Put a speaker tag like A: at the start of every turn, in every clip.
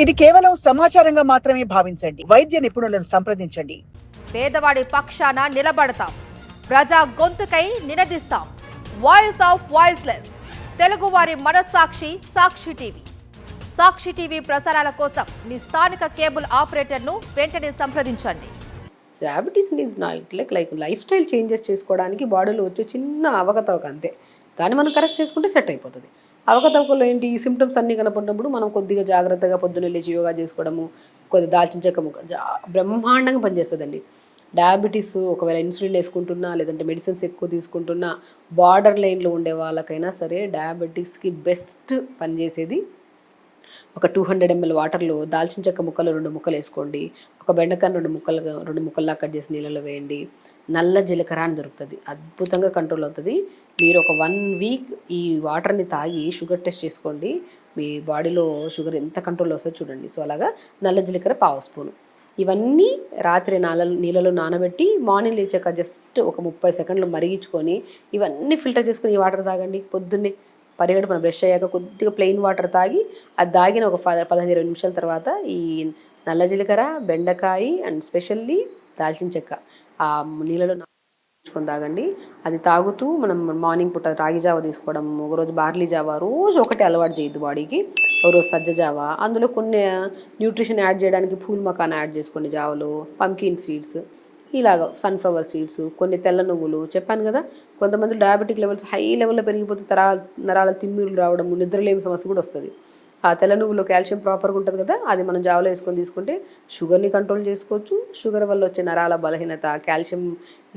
A: ఇది కేవలం సమాచారంగా మాత్రమే భావించండి. వైద్య నిపుణులను సంప్రదించండి.
B: పేదవాడి పక్షాన నిలబడతాం, ప్రజా గొంతుకై నినదిస్తాం. వాయిస్ ఆఫ్ వాయిస్లెస్, తెలుగువారి మనస్సాక్షి సాక్షి టీవీ. సాక్షి టీవీ ప్రసారాల కోసం మీ స్థానిక కేబుల్ ఆపరేటర్ను వెంటనే సంప్రదించండి.
C: Diabetes is not like life style changes చేసుకోవడానికి బాడీలో వచ్చే చిన్న అవకతవక అంతే. దాన్ని మనం కరెక్ట్ చేసుకుంటే సెట్ అయిపోతుంది. అవకతవకలో ఏంటి, ఈ సిమ్టమ్స్ అన్నీ కనపడినప్పుడు మనం కొద్దిగా జాగ్రత్తగా పొద్దున్నే లేచి యోగా చేసుకోవడము, కొద్దిగా దాల్చిన చెక్క ముక్క బ్రహ్మాండంగా పనిచేస్తుందండి. డయాబెటీస్ ఒకవేళ ఇన్సులిన్ వేసుకుంటున్నా లేదంటే మెడిసిన్స్ ఎక్కువ తీసుకుంటున్నా, బార్డర్ లైన్లో ఉండే వాళ్ళకైనా సరే డయాబెటీస్కి బెస్ట్ పనిచేసేది ఒక 200 ml వాటర్లో దాల్చిన చెక్క ముక్కలు 2 ముక్కలు వేసుకోండి. ఒక బెండకాయ 2 ముక్కల్లా కట్ చేసి నీళ్ళలో వేయండి. నల్ల జీలకర్ర అని దొరుకుతుంది, అద్భుతంగా కంట్రోల్ అవుతుంది. మీరు ఒక 1 వీక్ ఈ వాటర్ని తాగి షుగర్ టెస్ట్ చేసుకోండి. మీ బాడీలో షుగర్ ఎంత కంట్రోల్ వస్తుందో చూడండి. సో అలాగా నల్ల జీలకర్ర 1/2 స్పూను. ఇవన్నీ రాత్రి నీళ్ళలో నానబెట్టి మార్నింగ్ లేచాక జస్ట్ ఒక 30 సెకండ్లు మరిగించుకొని ఇవన్నీ ఫిల్టర్ చేసుకొని ఈ వాటర్ తాగండి. పొద్దున్నే పరిగెడుపున బ్రష్ అయ్యాక కొద్దిగా ప్లెయిన్ వాటర్ తాగి, అది తాగిన ఒక 15-20 నిమిషాల తర్వాత ఈ నల్ల జీలకర్ర, బెండకాయ అండ్ స్పెషల్లీ దాల్చిన చెక్క ఆ నీళ్ళలో నానబెట్టుకొని తాగండి. అది తాగుతూ మనం మార్నింగ్ పూట రాగి జావ తీసుకోవడం, ఒకరోజు బార్లీ జావ, రోజు ఒకటి అలవాటు చేయొద్దు బాడీకి. ఒకరోజు సజ్జ జావ, అందులో కొన్ని న్యూట్రిషన్ యాడ్ చేయడానికి పూల్ మకాన్ యాడ్ చేసుకోండి జావలో, పంకిన్ సీడ్స్, ఇలాగ సన్ఫ్లవర్ సీడ్స్, కొన్ని తెల్ల నువ్వులు. చెప్పాను కదా, కొంతమంది డయాబెటిక్ లెవెల్స్ హై లెవెల్లో పెరిగిపోతే నరాల తిమ్మిరులు రావడం, నిద్రలేమి సమస్య కూడా వస్తుంది. ఆ తెల్ల నువ్వులో కాల్షియం ప్రాపర్గా ఉంటుంది కదా, అది మనం జావలో వేసుకొని తీసుకుంటే షుగర్ని కంట్రోల్ చేసుకోవచ్చు. షుగర్ వల్ల వచ్చే నరాల బలహీనత, కాల్షియం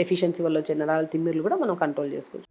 C: డెఫిషియన్సీ వల్ల వచ్చే నరాల తిమ్మిరులు కూడా మనం కంట్రోల్ చేసుకోవచ్చు.